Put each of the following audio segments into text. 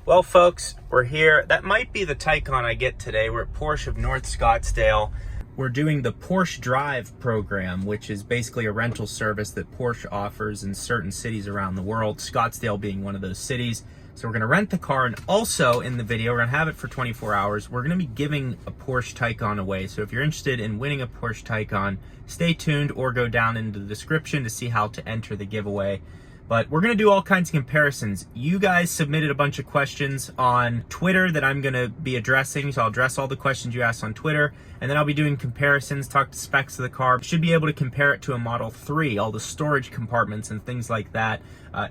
Well, folks, we're here. That might be the Taycan I get today. We're at Porsche of North Scottsdale. We're doing the Porsche Drive program, which is basically a rental service that Porsche offers in certain cities around the world, Scottsdale being one of those cities. So we're going to rent the car, and also in the video, we're going to have it for 24 hours. We're going to be giving a Porsche Taycan away. So if you're interested in winning a Porsche Taycan, stay tuned or go down into the description to see how to enter the giveaway. But we're going to do all kinds of comparisons. You guys submitted a bunch of questions on Twitter that I'm going to be addressing. So I'll address all the questions you asked on Twitter. And then I'll be doing comparisons, talk to specs of the car. Should be able to compare it to a Model 3, all the storage compartments and things like that.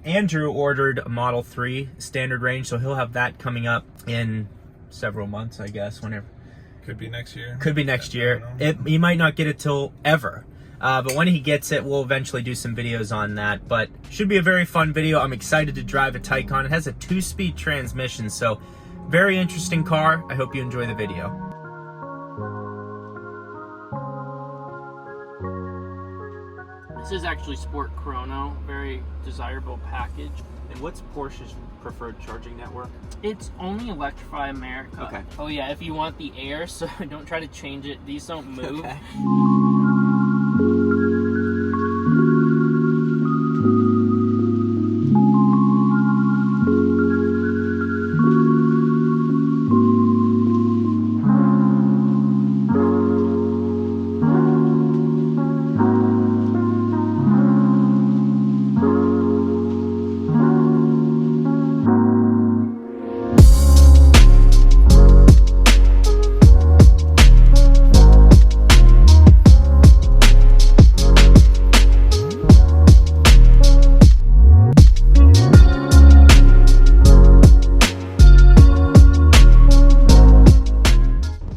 Andrew ordered a Model 3 standard range, so he'll have that coming up in several months, I guess, whenever. Could be next year. Could be next year. He might not get it till ever. But when he gets it, we'll eventually do some videos on that. But should be a very fun video. I'm excited to drive a Taycan. It has a 2-speed transmission, so very interesting car. I hope you enjoy the video. This is actually Sport Chrono, very desirable package. And what's Porsche's preferred charging network? It's only Electrify America. Okay. Oh yeah, if you want the air, so don't try to change it. These don't move. Okay.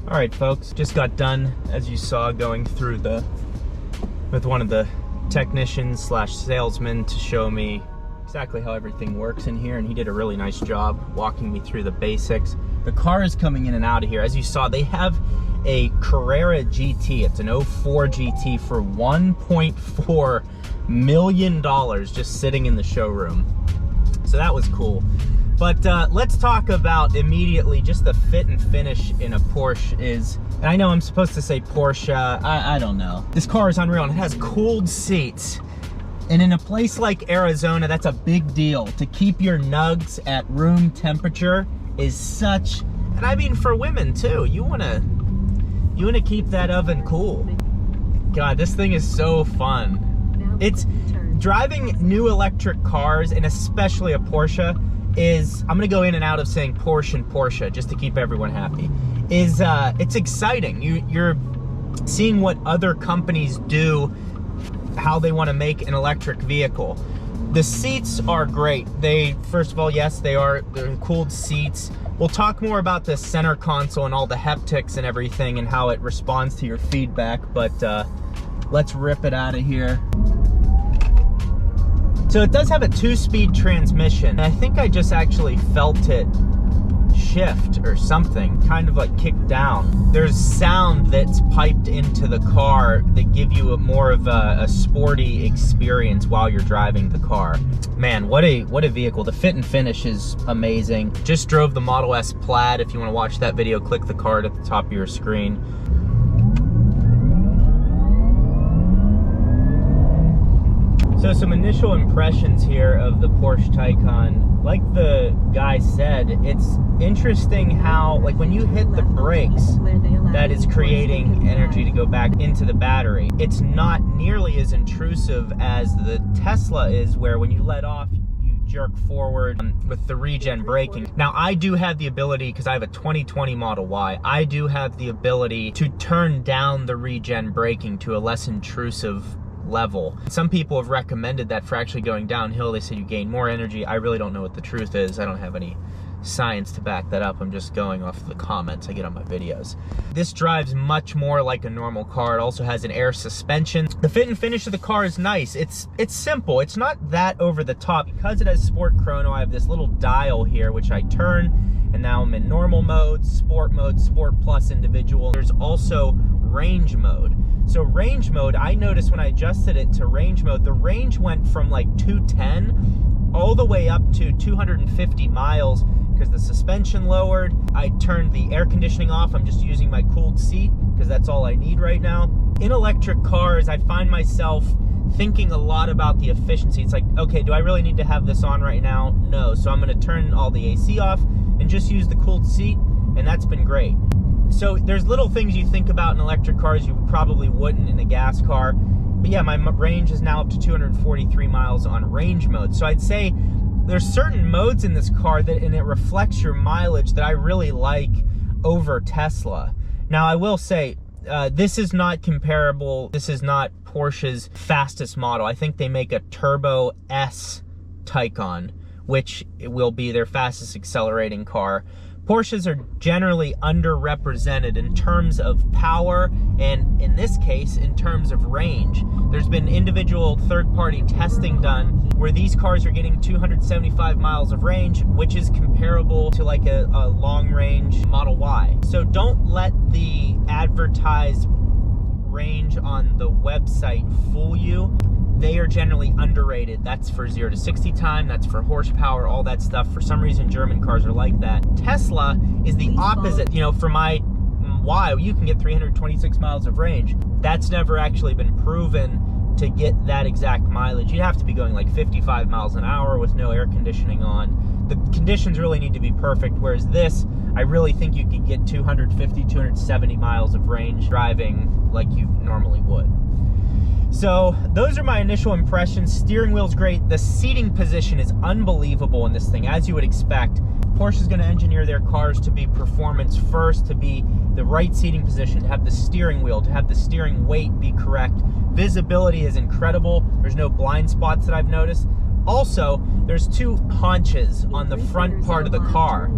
Alright folks, just got done, as you saw, going through with one of the technicians slash salesmen to show me exactly how everything works in here, and he did a really nice job walking me through the basics. The car is coming in and out of here. As you saw, they have a Carrera GT. It's an 04 GT for $1.4 million just sitting in the showroom. So that was cool. But let's talk about immediately just the fit and finish in a Porsche is, and I know I'm supposed to say Porsche, I don't know. This car is unreal, and it has cooled seats. And in a place like Arizona, that's a big deal. To keep your nugs at room temperature is such, and I mean for women too, you wanna keep that oven cool. God, this thing is so fun. It's driving new electric cars, and especially a Porsche, is, I'm gonna go in and out of saying Porsche and Porsche just to keep everyone happy, is it's exciting. You're seeing what other companies do, how they want to make an electric vehicle. The seats are great. They, first of all, yes, they're cooled seats. We'll talk more about the center console and all the haptics and everything and how it responds to your feedback, but let's rip it out of here. So it does have a 2-speed transmission. I think I just actually felt it shift or something, kind of like kick down. There's sound that's piped into the car that give you more of a sporty experience while you're driving the car. Man, what a vehicle. The fit and finish is amazing. Just drove the Model S Plaid. If you want to watch that video, click the card at the top of your screen. So some initial impressions here of the Porsche Taycan. Like the guy said, it's interesting how, like, when you hit the brakes, that is creating energy to go back into the battery. It's not nearly as intrusive as the Tesla is, where when you let off, you jerk forward with the regen braking. Now, I do have the ability, because I have a 2020 Model Y, I do have the ability to turn down the regen braking to a less intrusive level. Some people have recommended that for actually going downhill. They say you gain more energy. I really don't know what the truth is. I don't have any science to back that up. I'm just going off the comments I get on my videos. This drives much more like a normal car. It also has an air suspension. The fit and finish of the car is nice. It's simple. It's not that over the top. Because it has Sport Chrono, I have this little dial here which I turn, and now I'm in normal mode, Sport Plus individual. There's also range mode. So range mode, I noticed when I adjusted it to range mode, the range went from like 210 all the way up to 250 miles because the suspension lowered. I turned the air conditioning off. I'm just using my cooled seat because that's all I need right now. In electric cars, I find myself thinking a lot about the efficiency. It's like, okay, do I really need to have this on right now? No. So I'm going to turn all the AC off and just use the cooled seat, and that's been great. So there's little things you think about in electric cars you probably wouldn't in a gas car. But yeah, my range is now up to 243 miles on range mode. So I'd say there's certain modes in this car that, and it reflects your mileage, that I really like over Tesla. Now I will say, this is not comparable. This is not Porsche's fastest model. I think they make a Turbo S Taycan, which will be their fastest accelerating car. Porsches are generally underrepresented in terms of power, and in this case, in terms of range. There's been individual third-party testing done where these cars are getting 275 miles of range, which is comparable to like a long-range Model Y. So don't let the advertised range on the website fool you. They are generally underrated. That's for 0 to 60 time, that's for horsepower, all that stuff. For some reason, German cars are like that. Tesla is the opposite. You know, for my Y, you can get 326 miles of range. That's never actually been proven to get that exact mileage. You'd have to be going like 55 miles an hour with no air conditioning on. The conditions really need to be perfect, whereas this, I really think you could get 250, 270 miles of range driving like you normally would. So those are my initial impressions. Steering wheel's great. The seating position is unbelievable in this thing, as you would expect. Porsche is going to engineer their cars to be performance first, to be the right seating position, to have the steering wheel, to have the steering weight be correct. Visibility is incredible. There's no blind spots that I've noticed. Also, there's two haunches on the front part of the car,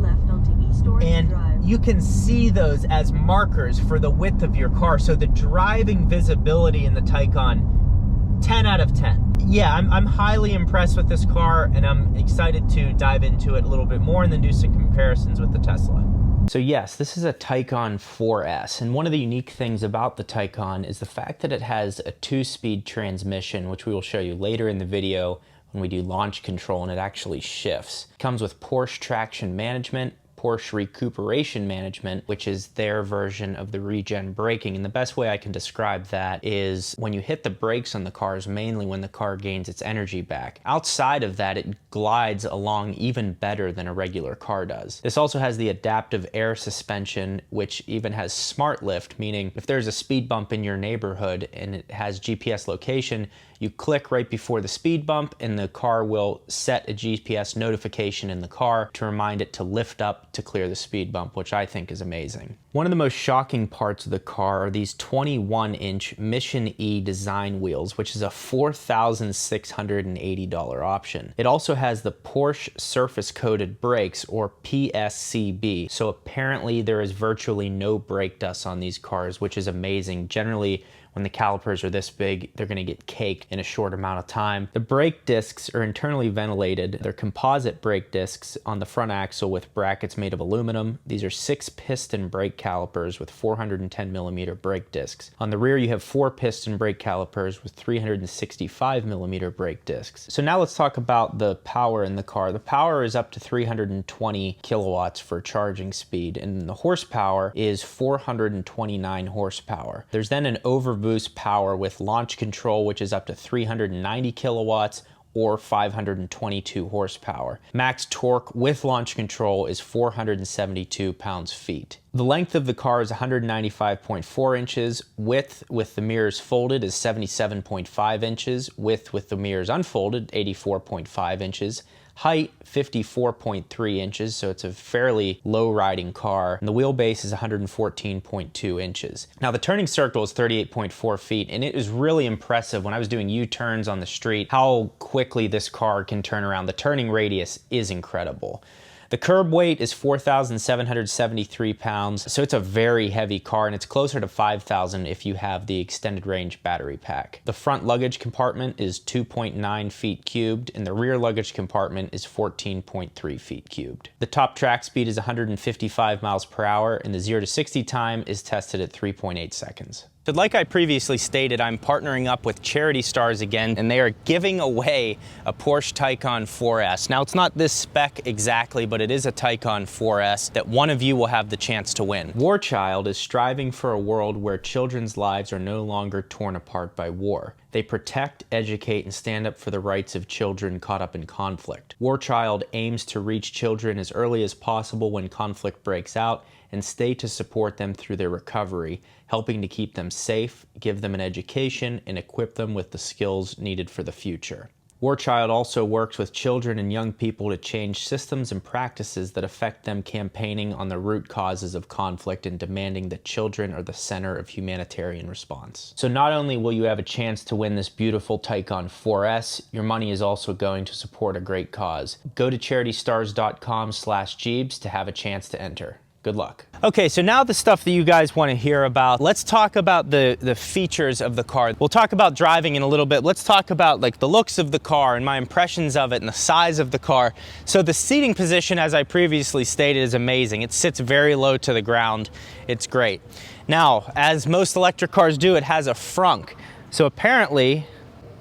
and you can see those as markers for the width of your car. So the driving visibility in the Taycan, 10 out of 10. Yeah, I'm highly impressed with this car, and I'm excited to dive into it a little bit more and then do some comparisons with the Tesla. So yes, this is a Taycan 4S, and one of the unique things about the Taycan is the fact that it has a 2-speed transmission, which we will show you later in the video when we do launch control, and it actually shifts. It comes with Porsche traction management, Porsche recuperation management, which is their version of the regen braking. And the best way I can describe that is when you hit the brakes on the cars, mainly when the car gains its energy back. Outside of that, it glides along even better than a regular car does. This also has the adaptive air suspension, which even has smart lift, meaning if there's a speed bump in your neighborhood and it has GPS location, you click right before the speed bump and the car will set a GPS notification in the car to remind it to lift up to clear the speed bump, which I think is amazing. One of the most shocking parts of the car are these 21-inch Mission E design wheels, which is a $4,680 option. It also has the Porsche Surface Coated Brakes, or PSCB, so apparently there is virtually no brake dust on these cars, which is amazing. Generally, when the calipers are this big, they're going to get caked in a short amount of time. The brake discs are internally ventilated. They're composite brake discs on the front axle with brackets made of aluminum. These are 6-piston brake calipers with 410mm brake discs. On the rear, you have 4-piston brake calipers with 365mm brake discs. So now let's talk about the power in the car. The power is up to 320 kilowatts for charging speed, and the horsepower is 429 horsepower. There's then an overboost power with launch control, which is up to 390 kilowatts or 522 horsepower. Max torque with launch control is 472 pounds-feet. The length of the car is 195.4 inches. Width with the mirrors folded is 77.5 inches. Width with the mirrors unfolded, 84.5 inches. Height, 54.3 inches, so it's a fairly low riding car. And the wheelbase is 114.2 inches. Now the turning circle is 38.4 feet, and it is really impressive when I was doing U-turns on the street, how quickly this car can turn around. The turning radius is incredible. The curb weight is 4,773 pounds, so it's a very heavy car, and it's closer to 5,000 if you have the extended range battery pack. The front luggage compartment is 2.9 feet cubed, and the rear luggage compartment is 14.3 feet cubed. The top track speed is 155 miles per hour, and the 0 to 60 time is tested at 3.8 seconds. So like I previously stated, I'm partnering up with Charity Stars again, and they are giving away a Porsche Taycan 4S. Now, it's not this spec exactly, but it is a Taycan 4S that one of you will have the chance to win. War Child is striving for a world where children's lives are no longer torn apart by war. They protect, educate, and stand up for the rights of children caught up in conflict. War Child aims to reach children as early as possible when conflict breaks out and stay to support them through their recovery, helping to keep them safe, give them an education, and equip them with the skills needed for the future. War Child also works with children and young people to change systems and practices that affect them, campaigning on the root causes of conflict and demanding that children are the center of humanitarian response. So not only will you have a chance to win this beautiful Taycan 4S, your money is also going to support a great cause. Go to CharityStars.com/Jeebs to have a chance to enter. Good luck. Okay, so now the stuff that you guys want to hear about, let's talk about the features of the car. We'll talk about driving in a little bit. Let's talk about like the looks of the car and my impressions of it and the size of the car. So the seating position, as I previously stated, is amazing. It sits very low to the ground. It's great. Now, as most electric cars do, it has a frunk. So apparently,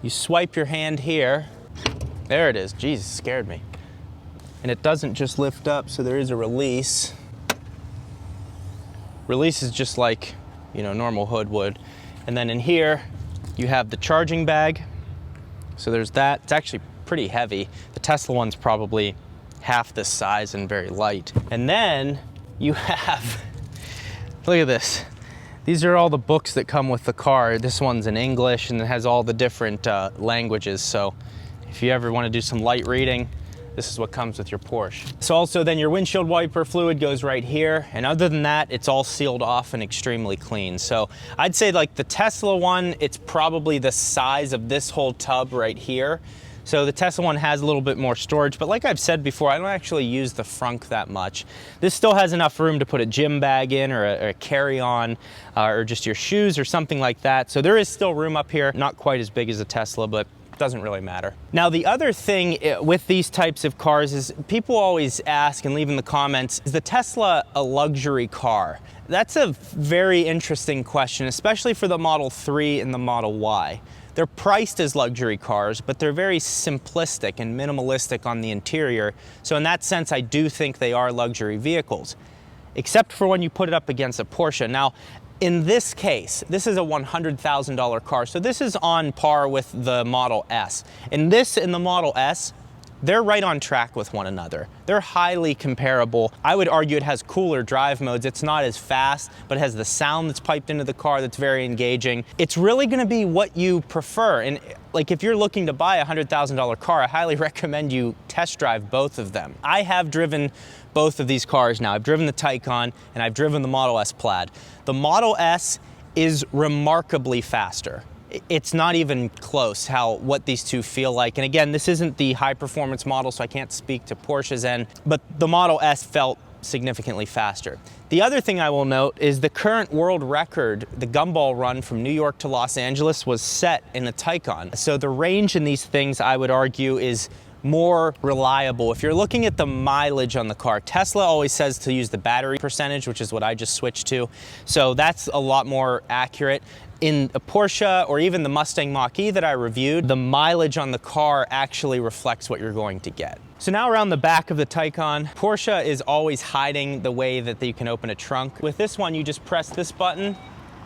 you swipe your hand here. There it is. Jesus, scared me. And it doesn't just lift up, so there is a release. Release is just like, you know, normal hood would. And then in here, you have the charging bag. So there's that. It's actually pretty heavy. The Tesla one's probably half this size and very light. And then you have, look at this. These are all the books that come with the car. This one's in English and it has all the different languages. So if you ever want to do some light reading, this is what comes with your Porsche. So also then your windshield wiper fluid goes right here. And other than that, it's all sealed off and extremely clean. So I'd say like the Tesla one, it's probably the size of this whole tub right here. So the Tesla one has a little bit more storage, but like I've said before, I don't actually use the frunk that much. This still has enough room to put a gym bag in or a carry-on or just your shoes or something like that. So there is still room up here, not quite as big as a Tesla, but doesn't really matter. Now the other thing with these types of cars is people always ask and leave in the comments, is the Tesla a luxury car? That's a very interesting question, especially for the Model 3 and the Model Y. They're priced as luxury cars, but they're very simplistic and minimalistic on the interior. So in that sense, I do think they are luxury vehicles, except for when you put it up against a Porsche. Now, in this case, this is a $100,000 car, so this is on par with the Model S. And this and the Model S, they're right on track with one another. They're highly comparable. I would argue it has cooler drive modes. It's not as fast, but it has the sound that's piped into the car that's very engaging. It's really gonna be what you prefer. And like if you're looking to buy a $100,000 car, I highly recommend you test drive both of them. I have driven both of these cars now. I've driven the Taycan and I've driven the Model S Plaid. The Model S is remarkably faster. It's not even close what these two feel like. And again, this isn't the high performance model, so I can't speak to Porsche's end, but the Model S felt significantly faster. The other thing I will note is the current world record, the gumball run from New York to Los Angeles, was set in the Taycan. So the range in these things, I would argue, is more reliable. If you're looking at the mileage on the car, Tesla always says to use the battery percentage, which is what I just switched to. So that's a lot more accurate. In a Porsche or even the Mustang Mach-E that I reviewed, the mileage on the car actually reflects what you're going to get. So now around the back of the Taycan, Porsche is always hiding the way that you can open a trunk. With this one, you just press this button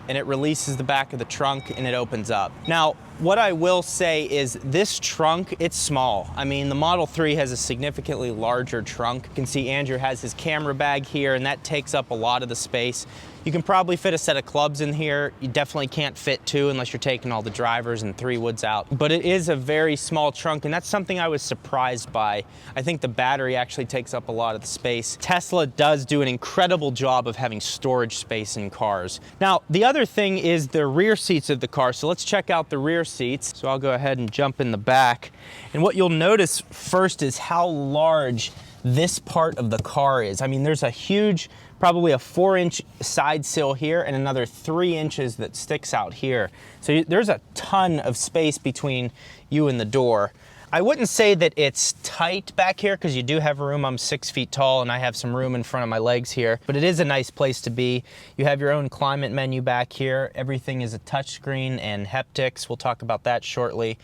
and it releases the back of the trunk and it opens up. Now, what I will say is this trunk, it's small. I mean, the Model 3 has a significantly larger trunk. You can see Andrew has his camera bag here and that takes up a lot of the space. You can probably fit a set of clubs in here. You definitely can't fit two unless you're taking all the drivers and 3 woods out. But it is a very small trunk and that's something I was surprised by. I think the battery actually takes up a lot of the space. Tesla does do an incredible job of having storage space in cars. Now, the other thing is the rear seats of the car. So let's check out the rear seats. So I'll go ahead and jump in the back. And what you'll notice first is how large this part of the car is. I mean, there's a huge, probably a 4-inch side sill here and another 3 inches that sticks out here. So there's a ton of space between you and the door. I wouldn't say that it's tight back here because you do have room. I'm 6 feet tall and I have some room in front of my legs here, but it is a nice place to be. You have your own climate menu back here. Everything is a touchscreen and haptics. We'll talk about that shortly.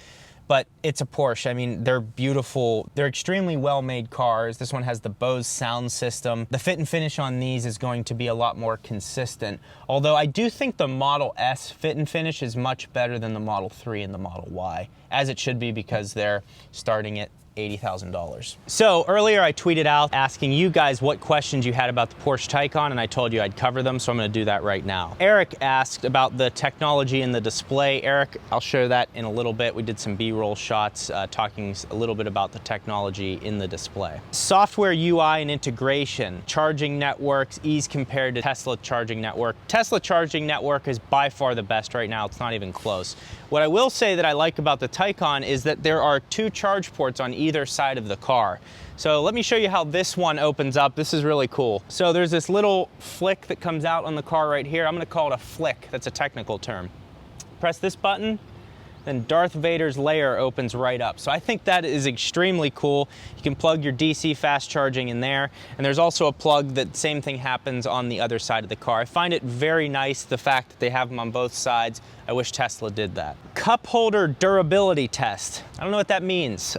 But it's a Porsche. I mean, they're beautiful. They're extremely well-made cars. This one has the Bose sound system. The fit and finish on these is going to be a lot more consistent. Although I do think the Model S fit and finish is much better than the Model 3 and the Model Y, as it should be because they're starting at $80,000. So earlier I tweeted out asking you guys what questions you had about the Porsche Taycan, and I told you I'd cover them, so I'm gonna do that right now. Eric asked about the technology in the display. Eric, I'll show that in a little bit. We did some B-roll shots talking a little bit about the technology in the display. Software UI and integration, charging networks, ease compared to Tesla charging network. Tesla charging network is by far the best right now. It's not even close. What I will say that I like about the Taycan is that there are 2 charge ports on either side of the car. So let me show you how this one opens up. This is really cool. So there's this little flick that comes out on the car right here. I'm gonna call it a flick. That's a technical term. Press this button, then Darth Vader's layer opens right up. So I think that is extremely cool. You can plug your DC fast charging in there, and there's also a plug that same thing happens on the other side of the car. I find it very nice, the fact that they have them on both sides. I wish Tesla did that. Cup holder durability test. I don't know what that means.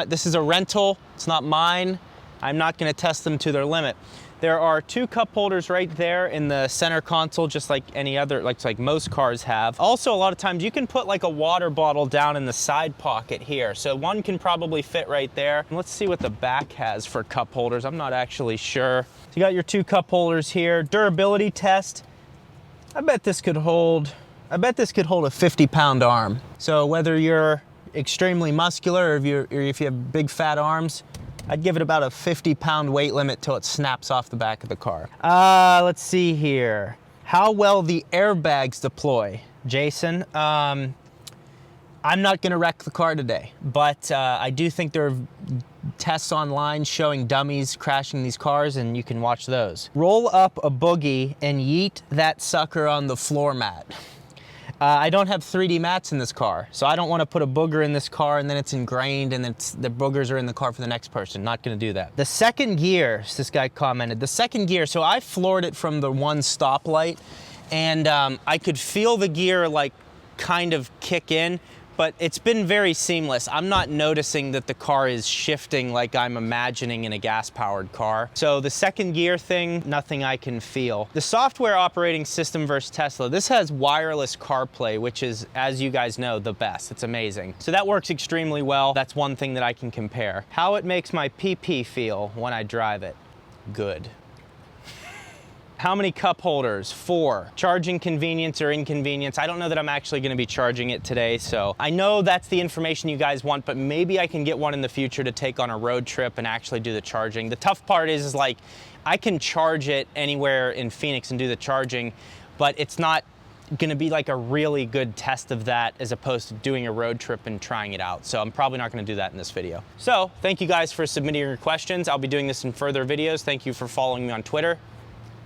This is a rental, it's not mine. I'm not gonna test them to their limit. There are 2 cup holders right there in the center console, just like any other, like most cars have. Also, a lot of times you can put like a water bottle down in the side pocket here. So one can probably fit right there. And let's see what the back has for cup holders. I'm not actually sure. So you got your 2 cup holders here. Durability test. I bet this could hold a 50-pound arm. So whether you're extremely muscular or if you have big fat arms, I'd give it about a 50-pound weight limit till it snaps off the back of the car. Let's see here. How well the airbags deploy. Jason, I'm not gonna wreck the car today, but I do think there are tests online showing dummies crashing these cars, and you can watch those. Roll up a boogie and yeet that sucker on the floor mat. I don't have 3D mats in this car, so I don't want to put a booger in this car and then it's ingrained and the boogers are in the car for the next person. Not going to do that. The second gear, this guy commented, the second gear, so I floored it from the one stoplight, and I could feel the gear like kind of kick in, but it's been very seamless. I'm not noticing that the car is shifting like I'm imagining in a gas-powered car. So the second gear thing, nothing I can feel. The software operating system versus Tesla, this has wireless CarPlay, which is, as you guys know, the best. It's amazing. So that works extremely well. That's one thing that I can compare. How it makes my PP feel when I drive it, good. How many cup holders? 4. Charging convenience or inconvenience? I don't know that I'm actually gonna be charging it today, so I know that's the information you guys want, but maybe I can get one in the future to take on a road trip and actually do the charging. The tough part is like, I can charge it anywhere in Phoenix and do the charging, but it's not gonna be like a really good test of that as opposed to doing a road trip and trying it out. So I'm probably not gonna do that in this video. So thank you guys for submitting your questions. I'll be doing this in further videos. Thank you for following me on Twitter.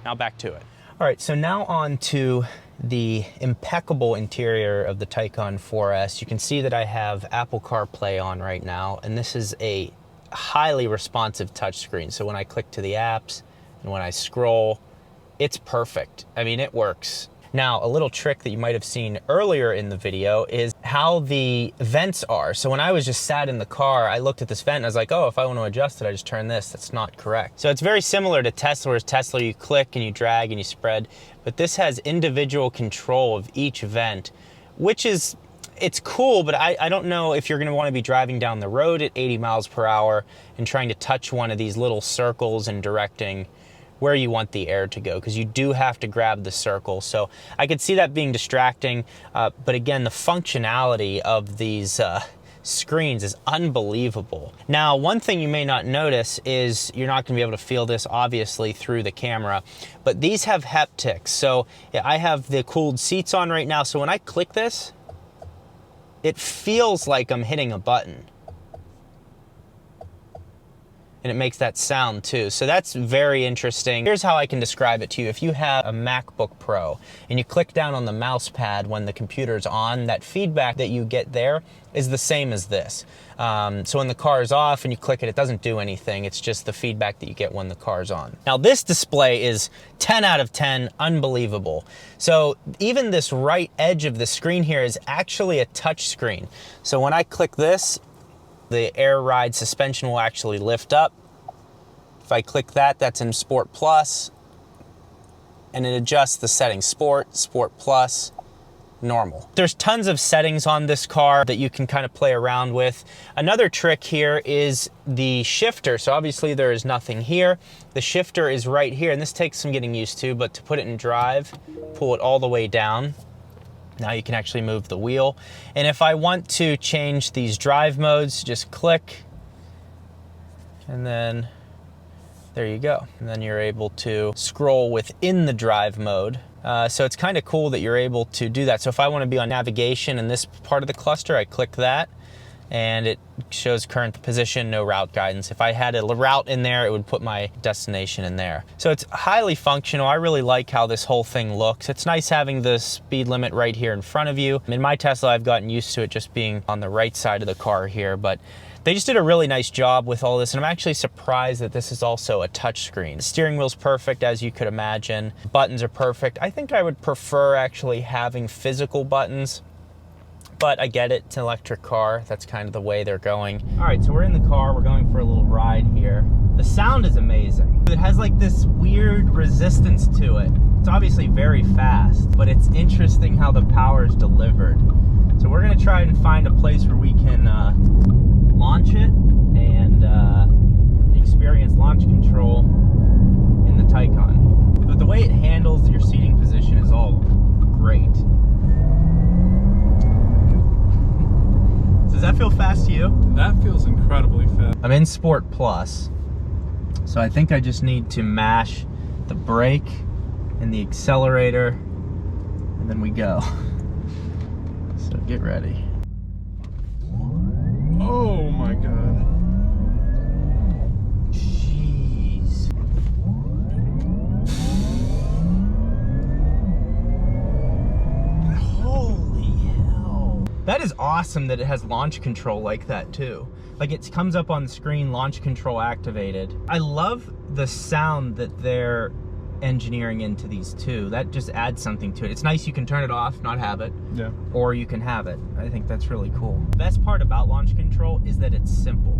Now back to it. All right, so now on to the impeccable interior of the Taycan 4S. You can see that I have Apple CarPlay on right now, and this is a highly responsive touchscreen. So when I click to the apps and when I scroll, it's perfect. I mean, it works. Now, a little trick that you might have seen earlier in the video is how the vents are. So when I was just sat in the car, I looked at this vent and I was like, oh, if I want to adjust it, I just turn this. That's not correct. So it's very similar to Tesla, whereas Tesla, you click and you drag and you spread, but this has individual control of each vent, which is, it's cool, but I don't know if you're gonna wanna be driving down the road at 80 miles per hour and trying to touch one of these little circles and directing where you want the air to go, because you do have to grab the circle. So I could see that being distracting, but again, the functionality of these screens is unbelievable. Now, one thing you may not notice is you're not gonna be able to feel this obviously through the camera, but these have haptics. So I have the cooled seats on right now, so when I click this, it feels like I'm hitting a button. and it makes that sound too. So that's very interesting. Here's how I can describe it to you. If you have a MacBook Pro and you click down on the mouse pad when the computer's on, that feedback that you get there is the same as this. So when the car is off and you click it, it doesn't do anything. It's just the feedback that you get when the car's on. Now this display is 10 out of 10, unbelievable. So even this right edge of the screen here is actually a touch screen. So when I click this, the air ride suspension will actually lift up. If I click that, that's in Sport Plus, and it adjusts the settings: Sport, Sport Plus, normal. There's tons of settings on this car that you can kind of play around with. Another trick here is the shifter. So obviously there is nothing here. The shifter is right here, and this takes some getting used to, but to put it in drive, pull it all the way down. Now you can actually move the wheel. And if I want to change these drive modes, just click, and then there you go. And then you're able to scroll within the drive mode. So it's kind of cool that you're able to do that. So if I want to be on navigation in this part of the cluster, I click that, and it shows current position, no route guidance. If I had a route in there, it would put my destination in there. So it's highly functional. I really like how this whole thing looks. It's nice having the speed limit right here in front of you. In my Tesla, I've gotten used to it just being on the right side of the car here, but they just did a really nice job with all this, and I'm actually surprised that this is also a touchscreen. The steering wheel's perfect, as you could imagine. Buttons are perfect. I think I would prefer actually having physical buttons, but I get it, it's an electric car. That's kind of the way they're going. All right, so we're in the car. We're going for a little ride here. The sound is amazing. It has like this weird resistance to it. It's obviously very fast, but it's interesting how the power is delivered. So we're gonna try and find a place where we can launch it and experience launch control in the Taycan. But the way it handles your seating position is all great. Does that feel fast to you? That feels incredibly fast. I'm in Sport Plus, so I think I just need to mash the brake and the accelerator, and then we go. So get ready. Oh my god. Jeez. Holy hell. That is awesome that it has launch control like that too. Like it comes up on the screen, launch control activated. I love the sound that they're engineering into these too. That just adds something to it. It's nice you can turn it off, not have it. Yeah. Or you can have it. I think that's really cool. The best part about launch control is that it's simple.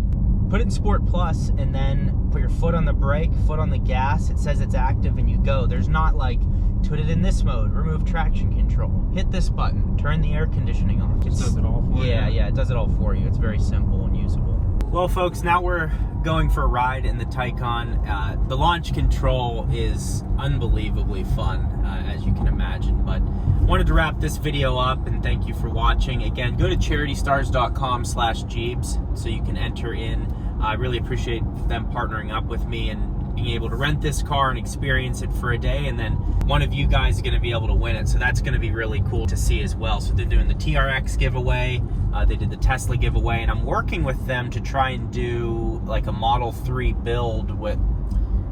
Put it in Sport Plus and then put your foot on the brake, foot on the gas. It says it's active and you go. There's not like, put it in this mode, remove traction control, hit this button, turn the air conditioning on. It does it all for you. Yeah, it does it all for you. It's very simple and usable. Well, folks, now we're going for a ride in the Taycan. The launch control is unbelievably fun, as you can imagine. But wanted to wrap this video up and thank you for watching. Again, go to charitystars.com/Jeebs so you can enter in. I really appreciate them partnering up with me and being able to rent this car and experience it for a day, and then one of you guys is going to be able to win it. So that's going to be really cool to see as well. So they're doing the TRX giveaway. They did the Tesla giveaway, and I'm working with them to try and do like a Model 3 build with,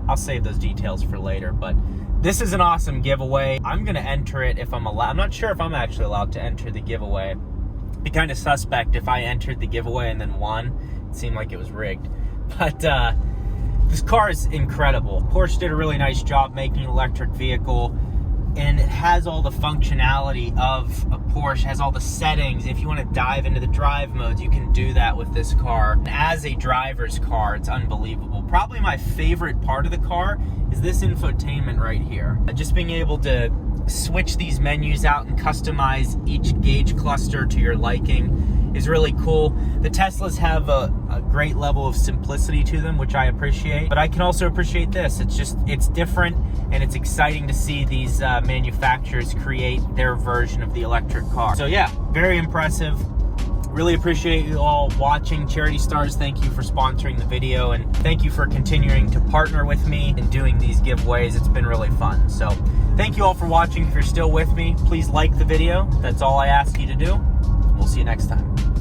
I'll save those details for later, but this is an awesome giveaway. I'm going to enter it if I'm allowed. I'm not sure if I'm actually allowed to enter the giveaway. It'd be kind of suspect if I entered the giveaway and then won. It seemed like it was rigged. But this car is incredible. Porsche did a really nice job making an electric vehicle, and it has all the functionality of a Porsche, has all the settings. If you want to dive into the drive modes, you can do that with this car. And as a driver's car, it's unbelievable. Probably my favorite part of the car is this infotainment right here. Just being able to switch these menus out and customize each gauge cluster to your liking is really cool. The Teslas have a great level of simplicity to them, which I appreciate, but I can also appreciate this. It's different, and it's exciting to see these manufacturers create their version of the electric car. So yeah, very impressive. Really appreciate you all watching. Charity Stars, thank you for sponsoring the video, and thank you for continuing to partner with me in doing these giveaways. It's been really fun. So thank you all for watching. If you're still with me, please like the video. That's all I ask you to do. We'll see you next time.